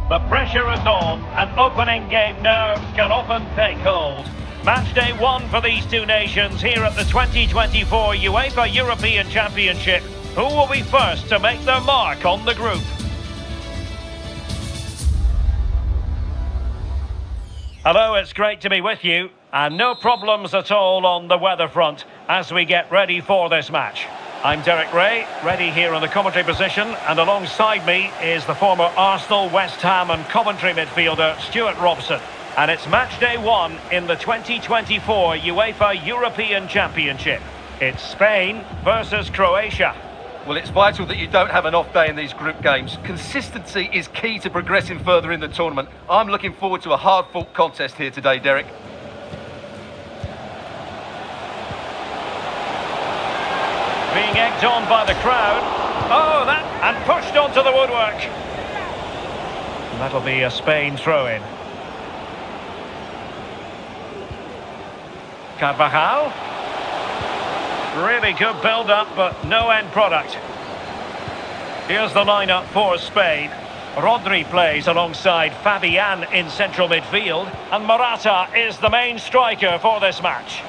The pressure is on, and opening game nerves can often take hold. Match day one for these two nations here at the 2024 UEFA European Championship. Who will be first to make their mark on the group? Hello, it's great to be with you, and no problems at all on the weather front as we get ready for this match. I'm Derek Ray, ready here in the commentary position, and alongside me is the former Arsenal, West Ham and Coventry midfielder Stuart Robson. And it's match day one in the 2024 UEFA European Championship. It's Spain versus Croatia. Well, it's vital that you don't have an off day in these group games. Consistency is key to progressing further in the tournament. I'm looking forward to a hard-fought contest here today, Derek. Being egged on by the crowd. Oh, and pushed onto the woodwork. That'll be a Spain throw-in. Carvajal. Really good build-up, but no end product. Here's the lineup for Spain. Rodri plays alongside Fabian in central midfield, and Morata is the main striker for this match.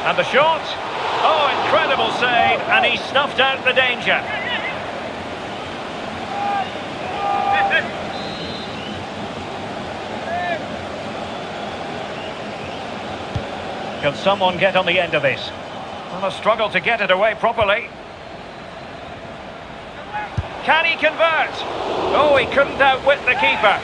And the shot. Oh, incredible save, and he snuffed out the danger. Can someone get on the end of this? Well, a struggle to get it away properly. Can he convert? Oh, he couldn't outwit the keeper.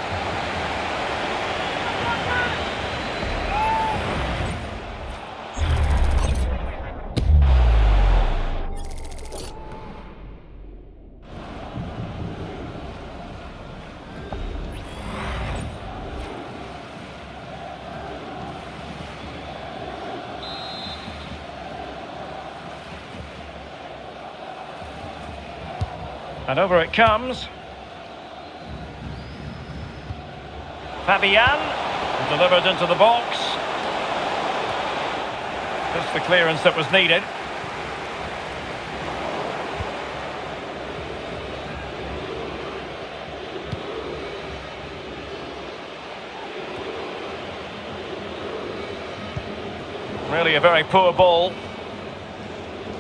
And over it comes. Fabian, delivered into the box. Just the clearance that was needed. Really a very poor ball.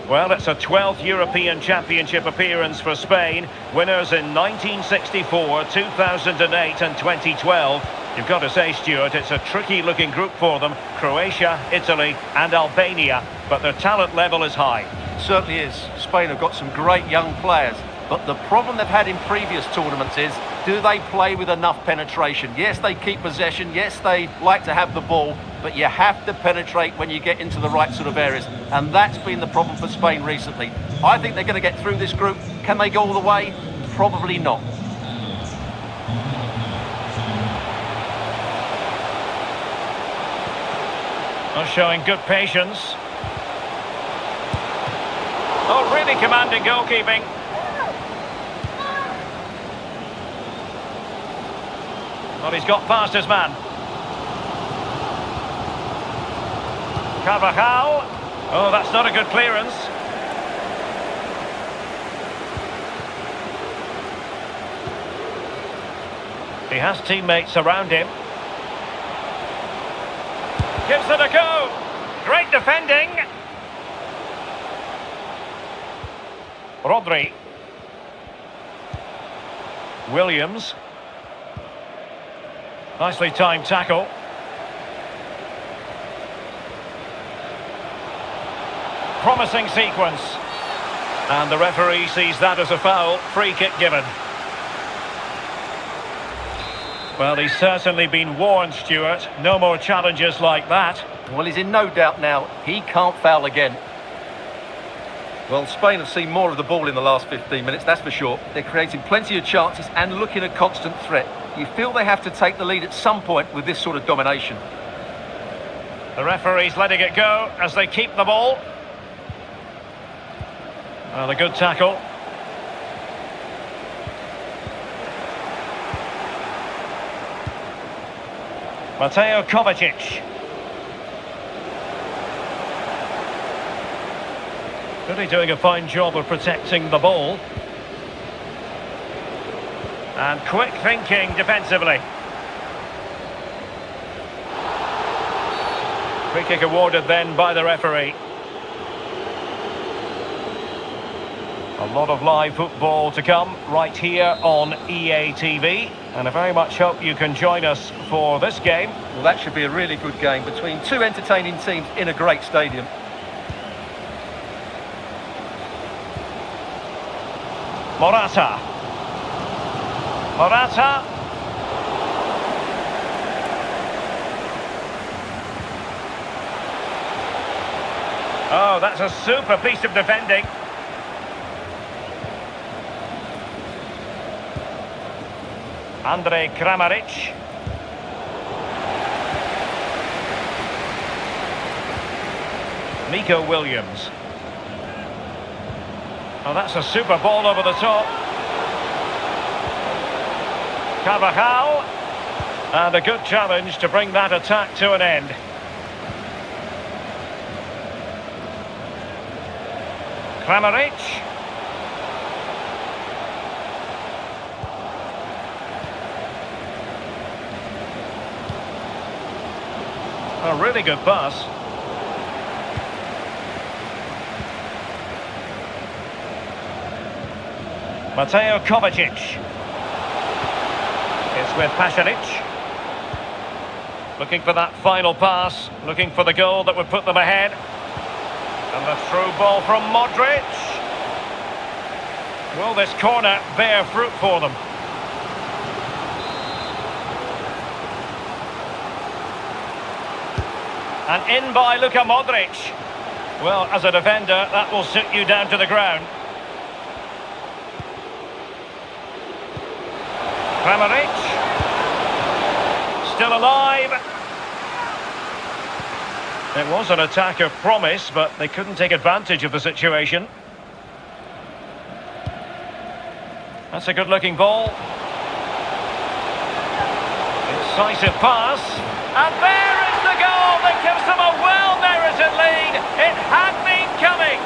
Well, it's a 12th European Championship appearance for Spain. Winners in 1964, 2008 and 2012. You've got to say, Stuart, it's a tricky-looking group for them. Croatia, Italy and Albania. But their talent level is high. It certainly is. Spain have got some great young players. But the problem they've had in previous tournaments is, do they play with enough penetration? Yes, they keep possession. Yes, they like to have the ball. But you have to penetrate when you get into the right sort of areas. And that's been the problem for Spain recently. I think they're going to get through this group. Can they go all the way? Probably not. Well, showing good patience. Oh, really commanding goalkeeping. Well, he's got past his man. Carvajal. Oh, that's not a good clearance. He has teammates around him. Gives it a go. Great defending. Rodri. Williams. Nicely timed tackle. Promising sequence. And the referee sees that as a foul. Free kick given. Well, he's certainly been warned, Stuart. No more challenges like that. Well, he's in no doubt now. He can't foul again. Well, Spain have seen more of the ball in the last 15 minutes, that's for sure. They're creating plenty of chances and looking a constant threat. You feel they have to take the lead at some point with this sort of domination. The referee's letting it go as they keep the ball. Well, a good tackle. Mateo Kovacic. Really doing a fine job of protecting the ball. And quick thinking defensively. Free kick awarded then by the referee. A lot of live football to come right here on EA TV. And I very much hope you can join us for this game. Well, that should be a really good game between two entertaining teams in a great stadium. Morata. Morata. Oh, that's a super piece of defending. Andrej Kramaric. Nico Williams. Oh, that's a super ball over the top. Carvajal. And a good challenge to bring that attack to an end. Kramaric. A really good pass. Mateo Kovacic. It's with Pasalic. Looking for that final pass. Looking for the goal that would put them ahead. And the through ball from Modric. Will this corner bear fruit for them? And in by Luka Modric. Well, as a defender, that will sit you down to the ground. Kramaric. Still alive. It was an attack of promise, but they couldn't take advantage of the situation. That's a good-looking ball. Incisive pass. And there is the goal that gives them a well-merited lead. It had been coming.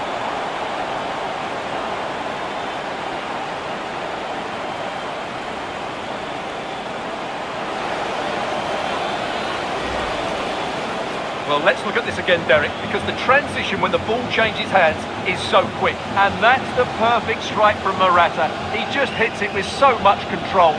Well, let's look at this again, Derek, because the transition when the ball changes hands is so quick. And that's the perfect strike from Morata. He just hits it with so much control.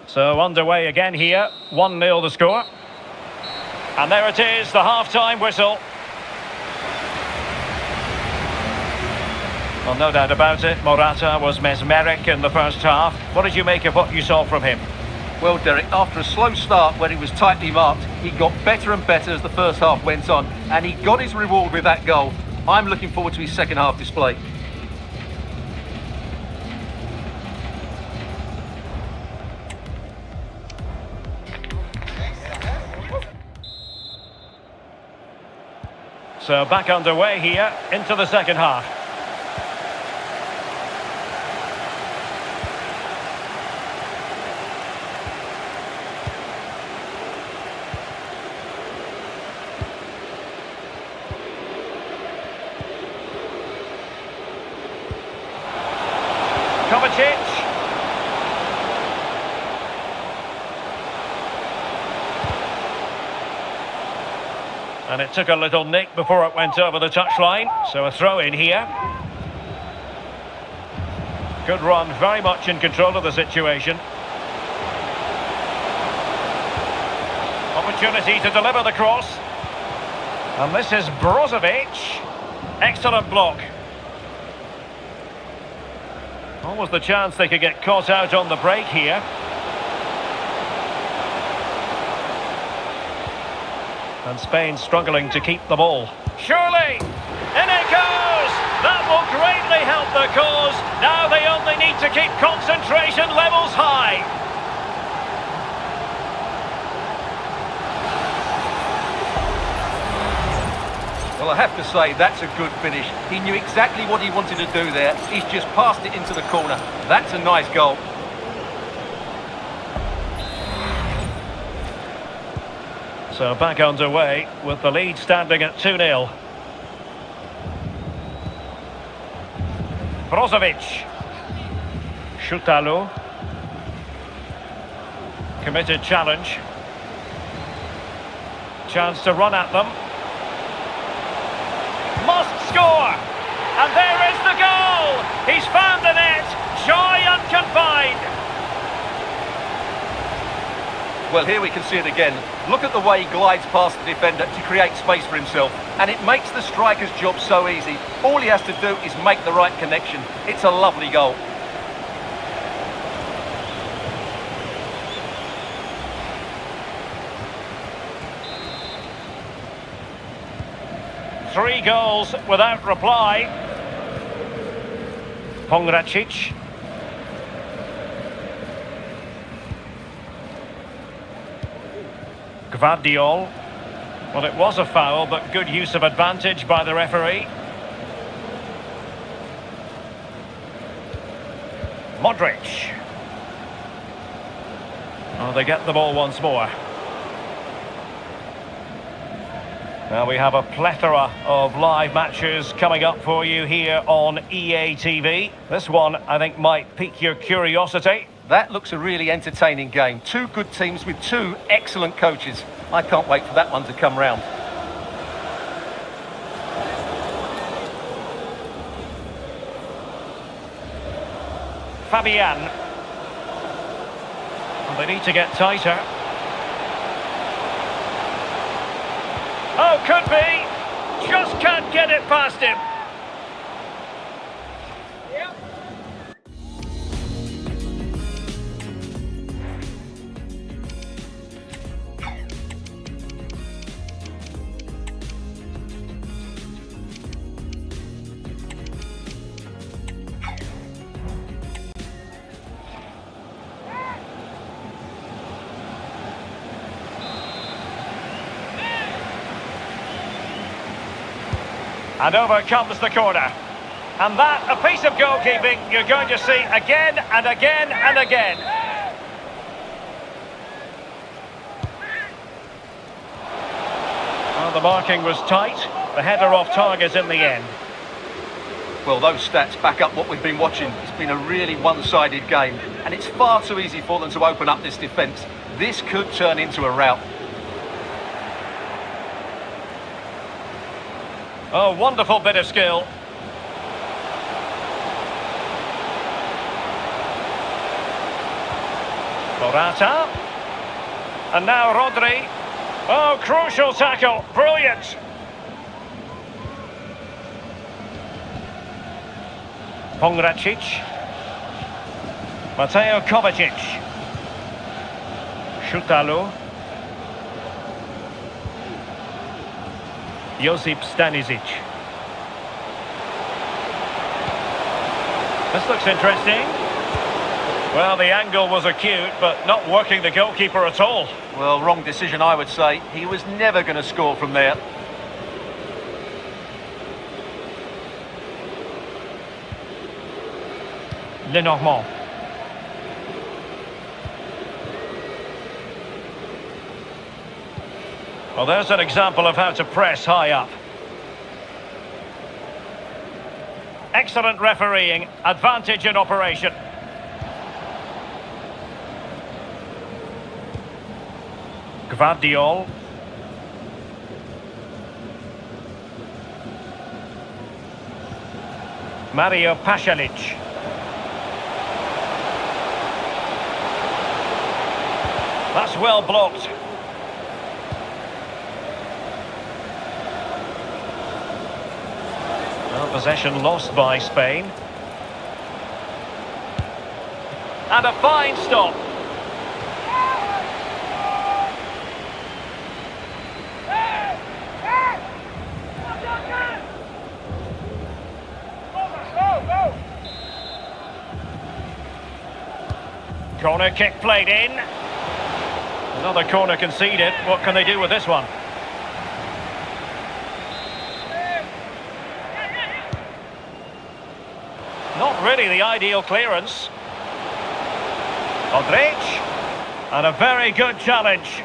So underway again here, 1-0 the score. And there it is, the half-time whistle. Well, no doubt about it, Morata was mesmeric in the first half. What did you make of what you saw from him? Well, Derek, after a slow start when he was tightly marked, he got better and better as the first half went on, and he got his reward with that goal. I'm looking forward to his second half display. So back underway here, into the second half. Kovacic. And it took a little nick before it went over the touchline. So a throw in here. Good run, very much in control of the situation. Opportunity to deliver the cross. And this is Brozovic. Excellent block. Almost the chance they could get caught out on the break here. And Spain struggling to keep the ball. Surely! In it goes! That will greatly help the cause. Now they only need to keep concentration levels high. Well, I have to say, that's a good finish. He knew exactly what he wanted to do there. He's just passed it into the corner. That's a nice goal. So back underway with the lead standing at 2-0. Brozovic. Shutalo. Committed challenge. Chance to run at them. Must score! And there is the goal! He's found the net! Joy unconfined! Well, here we can see it again. Look at the way he glides past the defender to create space for himself. And it makes the striker's job so easy. All he has to do is make the right connection. It's a lovely goal. Three goals without reply. Pongracic. Gvardiol. Well, it was a foul, but good use of advantage by the referee. Modric. Oh, they get the ball once more. Now we have a plethora of live matches coming up for you here on EA TV. This one, I think, might pique your curiosity. That looks a really entertaining game. Two good teams with two excellent coaches. I can't wait for that one to come round. Fabian. And they need to get tighter. Oh, could be. Just can't get it past him. And over comes the corner. And that, a piece of goalkeeping you're going to see again and again and again. Well, the marking was tight. The header off target in the end. Well, those stats back up what we've been watching. It's been a really one-sided game. And it's far too easy for them to open up this defence. This could turn into a rout. Oh, wonderful bit of skill. Morata. And now Rodri. Oh, crucial tackle. Brilliant. Pongracic. Mateo Kovacic. Shutalo. Josip Stanisic. This looks interesting. Well, the angle was acute, but not working the goalkeeper at all. Well, wrong decision, I would say. He was never going to score from there. Lenormand. Well, there's an example of how to press high up. Excellent refereeing, advantage in operation. Gvardiol. Mario Pasalic. That's well blocked. Well, possession lost by Spain. And a fine stop. Corner kick played in. Another corner conceded. What can they do with this one? really the ideal clearance. Modric. And a very good challenge.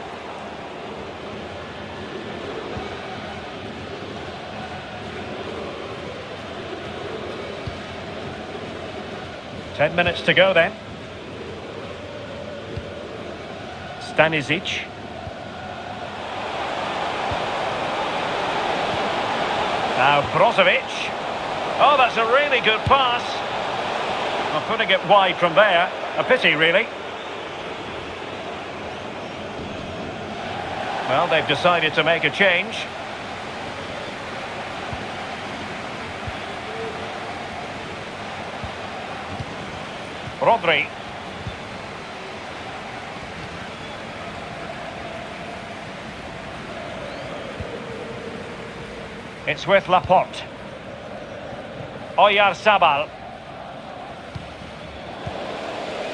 Ten minutes to go then. Stanisic. Now Brozovic. Oh, that's a really good pass. Well, putting it wide from there. A pity, really. Well, they've decided to make a change. Rodri. It's with Laporte. Oyarzabal.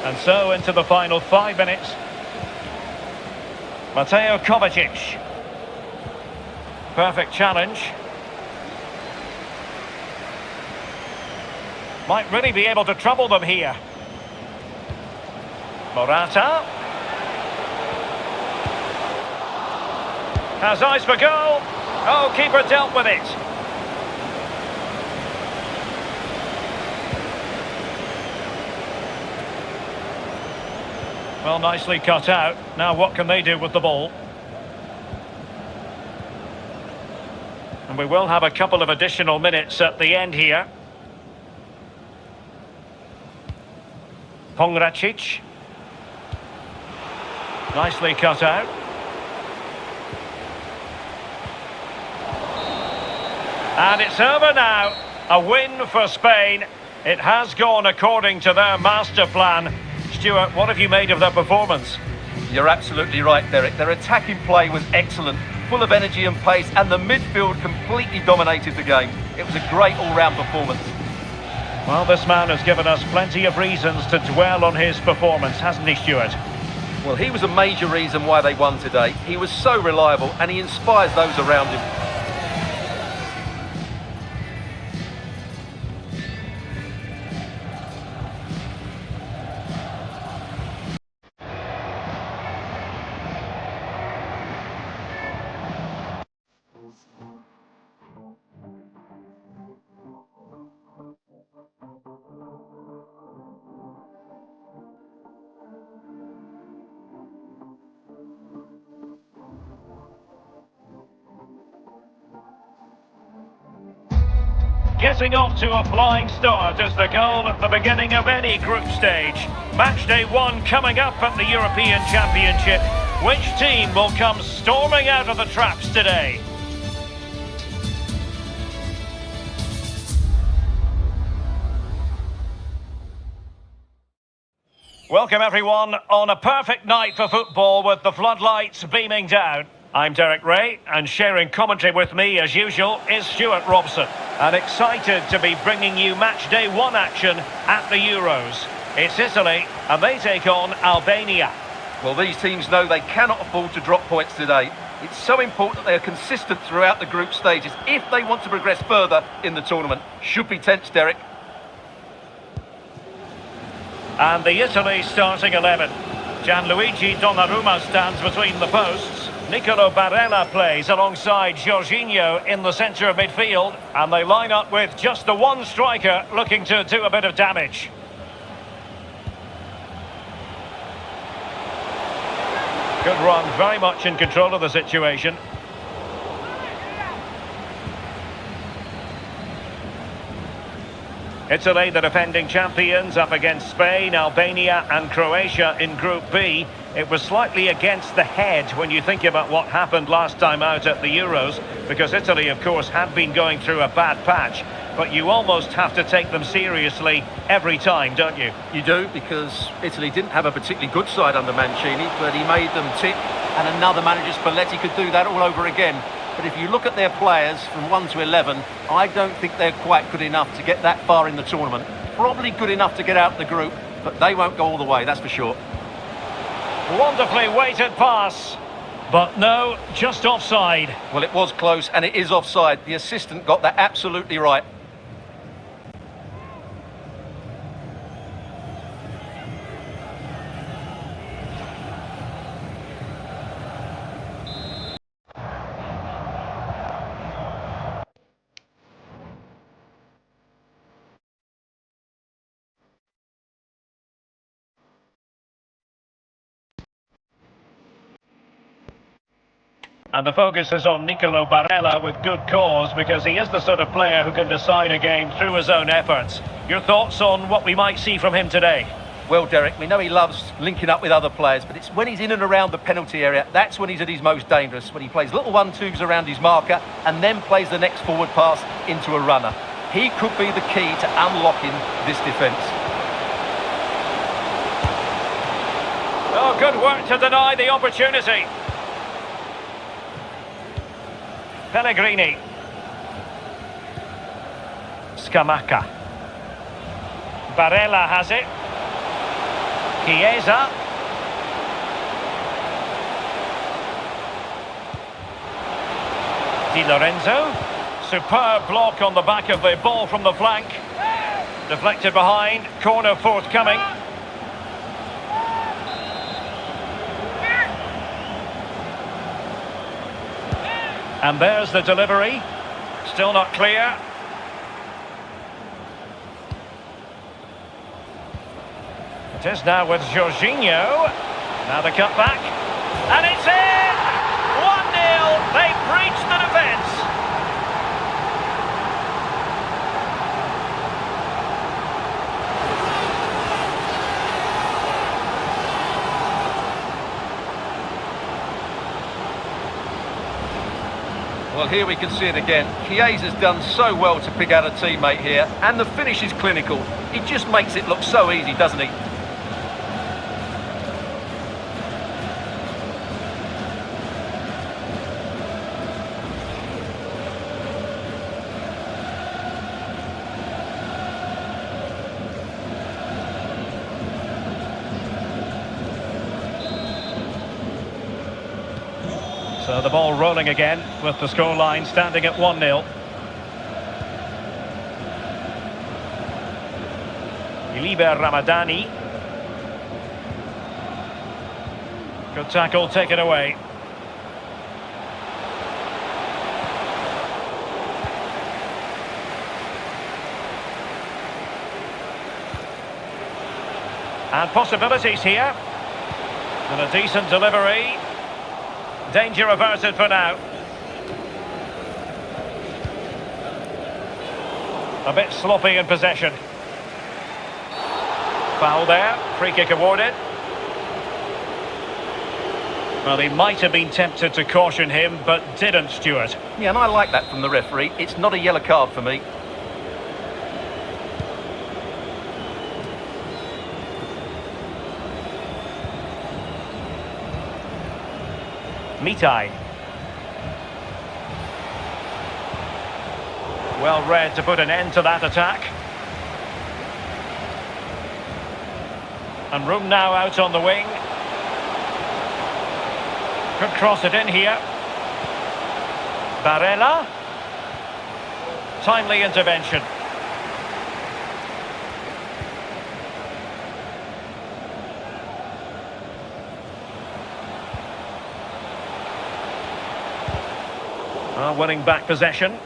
And so into the final 5 minutes. Mateo Kovacic. Perfect challenge. Might really be able to trouble them here. Morata. Has eyes for goal. Oh, keeper dealt with it. Well, nicely cut out. Now what can they do with the ball? And we will have a couple of additional minutes at the end here. Pongracic. Nicely cut out. And it's over now. A win for Spain. It has gone according to their master plan. Stuart, what have you made of their performance? You're absolutely right, Derek. Their attacking play was excellent, full of energy and pace, and the midfield completely dominated the game. It was a great all-round performance. Well, this man has given us plenty of reasons to dwell on his performance, hasn't he, Stuart? Well, he was a major reason why they won today. He was so reliable, and he inspires those around him. Getting off to a flying start is the goal at the beginning of any group stage. Matchday 1 coming up at the European Championship. Which team will come storming out of the traps today? Welcome everyone on a perfect night for football with the floodlights beaming down. I'm Derek Ray, and sharing commentary with me as usual is Stuart Robson. And excited to be bringing you Matchday 1 action at the Euros. It's Italy, and they take on Albania. Well, these teams know they cannot afford to drop points today. It's so important that they are consistent throughout the group stages if they want to progress further in the tournament. Should be tense, Derek. And the Italy starting 11. Gianluigi Donnarumma stands between the posts. Nicolo Barella plays alongside Jorginho in the centre of midfield. And they line up with just the one striker looking to do a bit of damage. Good run, very much in control of the situation. Italy, the defending champions, up against Spain, Albania and Croatia in Group B. It was slightly against the head when you think about what happened last time out at the Euros, because Italy, of course, had been going through a bad patch. But you almost have to take them seriously every time, don't you? You do, because Italy didn't have a particularly good side under Mancini, but he made them tick, and another manager, Spalletti, could do that all over again. But if you look at their players from 1 to 11, I don't think they're quite good enough to get that far in the tournament. Probably good enough to get out of the group, but they won't go all the way, that's for sure. Wonderfully weighted pass, but no, just offside. Well, it was close, and it is offside. The assistant got that absolutely right. And the focus is on Nicolo Barella with good cause, because he is the sort of player who can decide a game through his own efforts. Your thoughts on what we might see from him today? Well, Derek, we know he loves linking up with other players, but it's when he's in and around the penalty area, that's when he's at his most dangerous, when he plays little 1-2s around his marker and then plays the next forward pass into a runner. He could be the key to unlocking this defence. Oh, good work to deny the opportunity. Pellegrini. Scamacca. Barella has it. Chiesa. Di Lorenzo. Superb block on the back of the ball from the flank. Deflected behind. Corner forthcoming. And there's the delivery. Still not clear. It is now with Jorginho. Now the cutback. And it's in! 1-0. They breached the defence. Well, here we can see it again. Chiesa's done so well to pick out a teammate here, and the finish is clinical. He just makes it look so easy, doesn't he? So the ball rolling again with the scoreline standing at 1-0. Iliber Ramadani. Good tackle taken away. And possibilities here. And a decent delivery. Danger averted for now. A bit sloppy in possession. Foul there. Free kick awarded. Well, they might have been tempted to caution him, but didn't, Stuart. Yeah, and I like that from the referee. It's not a yellow card for me. Mitai. Well read to put an end to that attack. And room now out on the wing. Could cross it in here. Barella. Timely intervention. Winning back possession.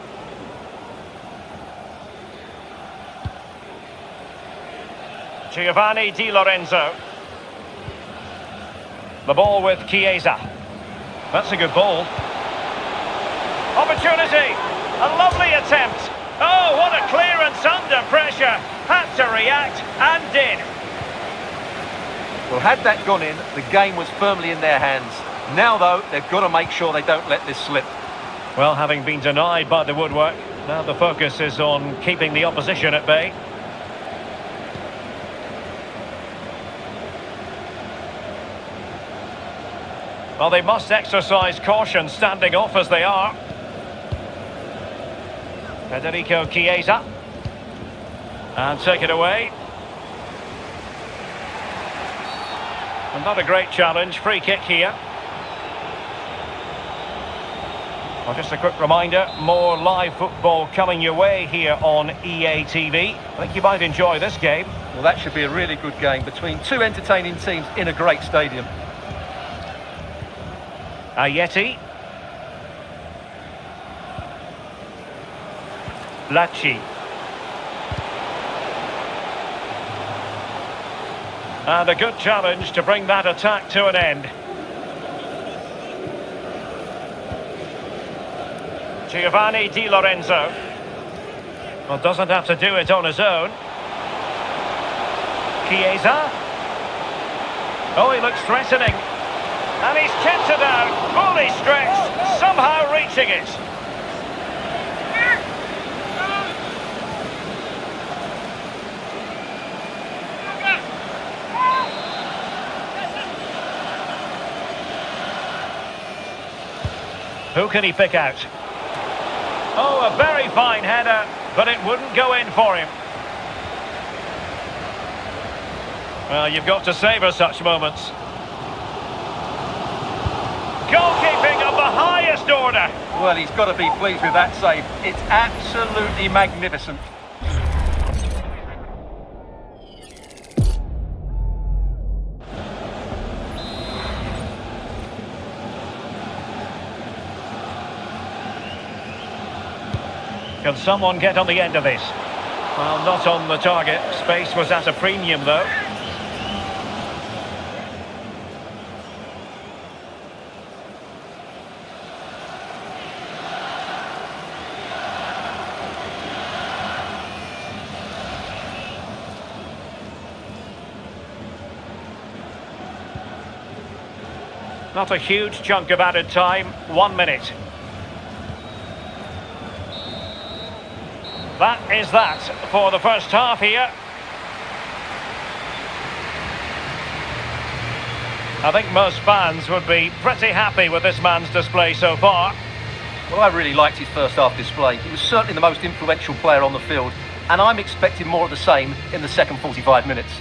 Giovanni Di Lorenzo. The ball with Chiesa. That's a good ball. Opportunity. A lovely attempt. Oh, what a clearance under pressure. Had to react and did. Well, had that gone in, the game was firmly in their hands. Now, though, they've got to make sure they don't let this slip. Well, having been denied by the woodwork, now the focus is on keeping the opposition at bay. Well, they must exercise caution standing off as they are. Federico Chiesa. And take it away. And not a great challenge, free kick here. Well, just a quick reminder, more live football coming your way here on EA TV. I think you might enjoy this game. Well, that should be a really good game between two entertaining teams in a great stadium. Ayeti. Lacci. And a good challenge to bring that attack to an end. Giovanni Di Lorenzo. Well, doesn't have to do it on his own. Chiesa. Oh, he looks threatening. And he's kept it out, fully stretched, somehow reaching it. Who can he pick out? Oh, a very fine header, but it wouldn't go in for him. Well, you've got to savour such moments. Goalkeeping of the highest order. Well, he's got to be pleased with that save. It's absolutely magnificent. Can someone get on the end of this? Well, not on the target. Space was at a premium, though. Not a huge chunk of added time. 1 minute. That is that for the first half here. I think most fans would be pretty happy with this man's display so far. Well, I really liked his first half display. He was certainly the most influential player on the field, and I'm expecting more of the same in the second 45 minutes.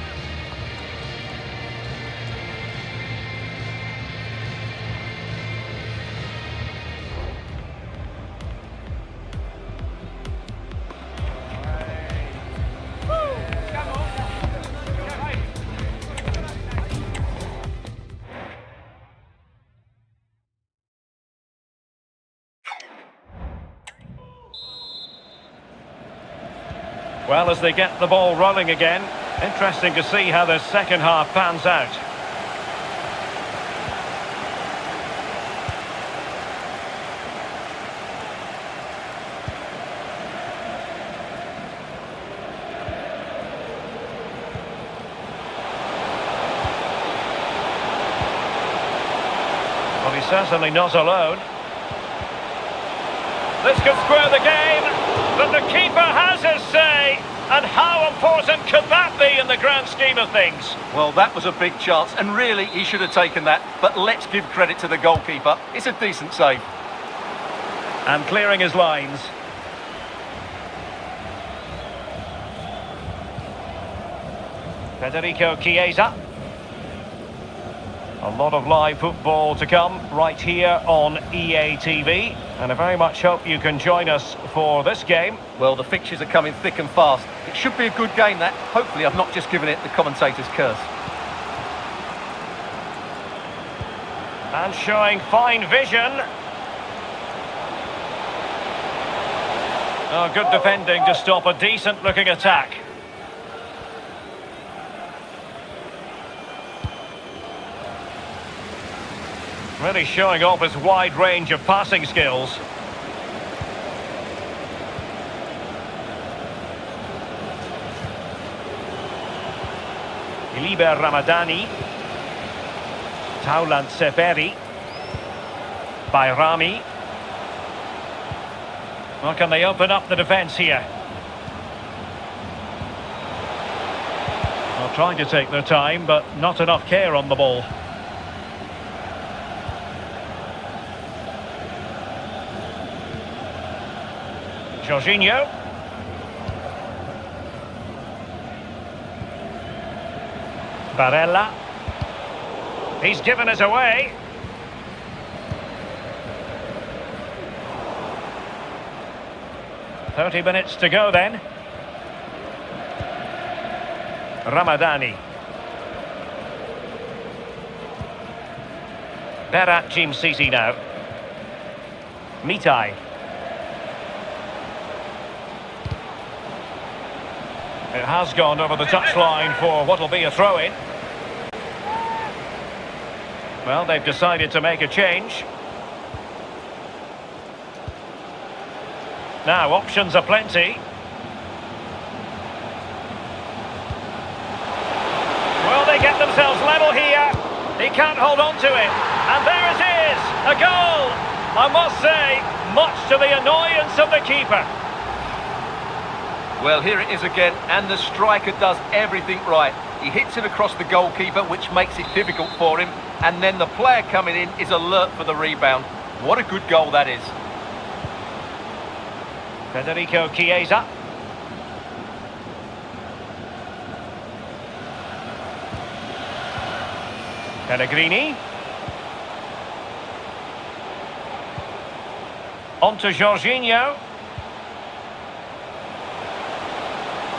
Well, as they get the ball rolling again, interesting to see how the second half pans out. Well, he's certainly not alone. This could square the game, but the keeper has his say. And how important could that be in the grand scheme of things? Well, that was a big chance, and really he should have taken that. But let's give credit to the goalkeeper. It's a decent save. And clearing his lines. Federico Chiesa. A lot of live football to come right here on EA TV, and I very much hope you can join us for this game. Well, the fixtures are coming thick and fast. It should be a good game, that. Hopefully I've not just given it the commentator's curse. And showing fine vision. Oh, good defending to stop a decent-looking attack. Really showing off his wide range of passing skills. Iliber Ramadani. Taulant Seferi. Bayrami. Well, can they open up the defence here? Well, trying to take their time, but not enough care on the ball. Jorginho. Barella. He's given it away. "30 minutes to go then." Ramadani. Berat Jim-Sisi now. Mitai. It has gone over the touchline for what will be a throw-in. Well, they've decided to make a change. Now, options are plenty. Will they get themselves level here? He can't hold on to it. And there it is, a goal! I must say, much to the annoyance of the keeper. Well, here it is again, and the striker does everything right. He hits it across the goalkeeper, which makes it difficult for him, and then the player coming in is alert for the rebound. What a good goal that is. Federico Chiesa. Pellegrini. On to Jorginho.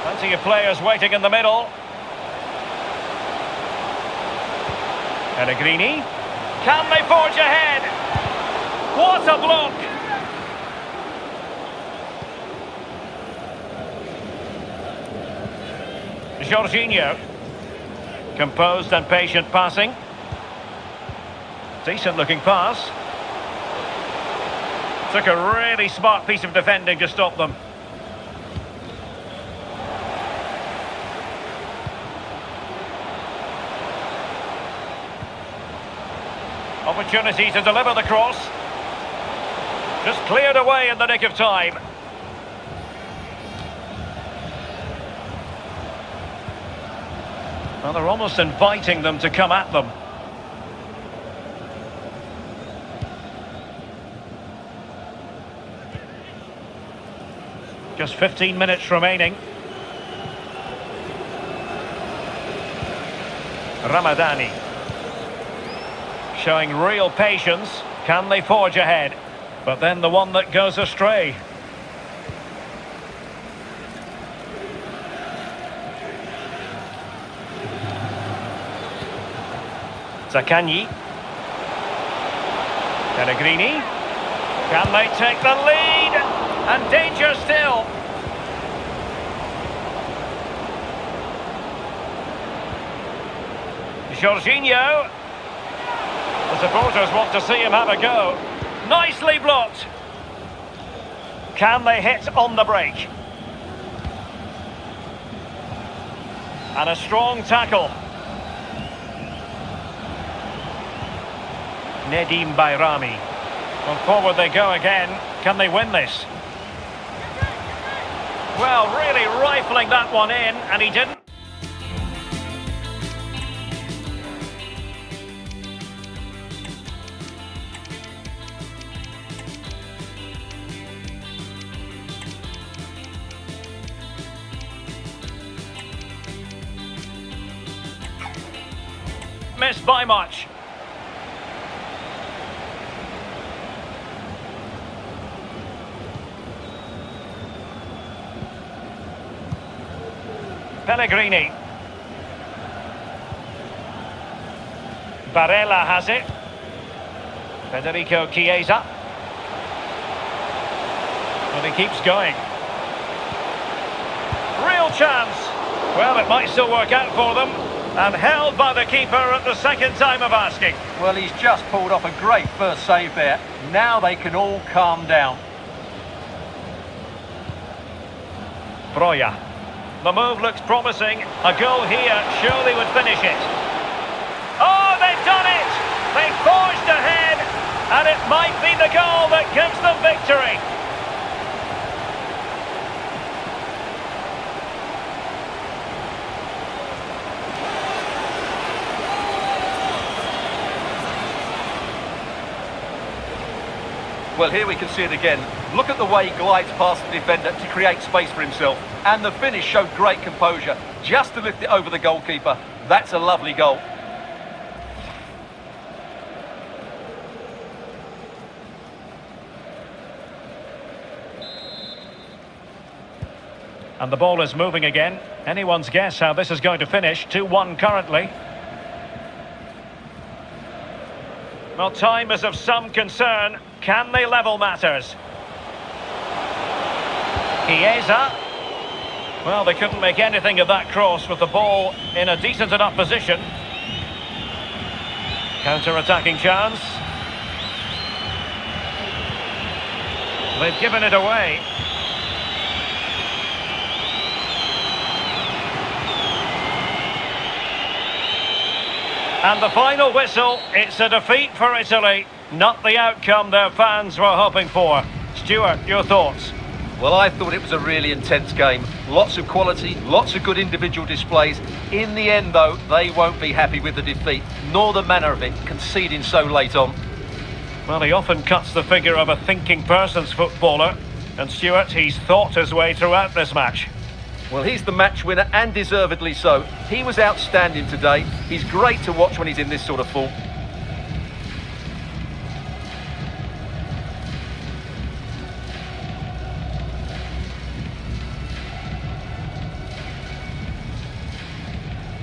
Plenty of players waiting in the middle. Pellegrini. Can they forge ahead? What a block! Jorginho. Composed and patient passing. Decent looking pass. Took a really smart piece of defending to stop them. Opportunity to deliver the cross. Just cleared away in the nick of time. Well, they're almost inviting them to come at them. Just 15 minutes remaining. Ramadani. Showing real patience. Can they forge ahead? But then the one that goes astray. Zaccagni. Pellegrini. Can they take the lead? And danger still. Jorginho. The supporters want to see him have a go. Nicely blocked. Can they hit on the break? And a strong tackle. Nedim Bayrami. Well, forward they go again. Can they win this? Well, really rifling that one in, and he didn't. Missed by much. Pellegrini. Barella has it. Federico Chiesa. Well, he keeps going. Real chance. Well, it might still work out for them. And held by the keeper at the second time of asking. Well, he's just pulled off a great first save there. Now they can all calm down. Broja. The move looks promising. A goal here surely would finish it. Oh, they've done it! They've forged ahead, and it might be the goal that gives them victory. Well, here we can see it again. Look at the way he glides past the defender to create space for himself. And the finish showed great composure, just to lift it over the goalkeeper. That's a lovely goal. And the ball is moving again. Anyone's guess how this is going to finish. 2-1 currently. Well, time is of some concern. Can they level matters? Chiesa. Well, they couldn't make anything of that cross with the ball in a decent enough position. Counter-attacking chance. They've given it away. And the final whistle, it's a defeat for Italy. Not the outcome their fans were hoping for. Stuart, your thoughts? Well, I thought it was a really intense game. Lots of quality, lots of good individual displays. In the end, though, they won't be happy with the defeat, nor the manner of it, conceding so late on. Well, he often cuts the figure of a thinking person's footballer. And Stuart, he's thought his way throughout this match. Well, he's the match winner, and deservedly so. He was outstanding today. He's great to watch when he's in this sort of form.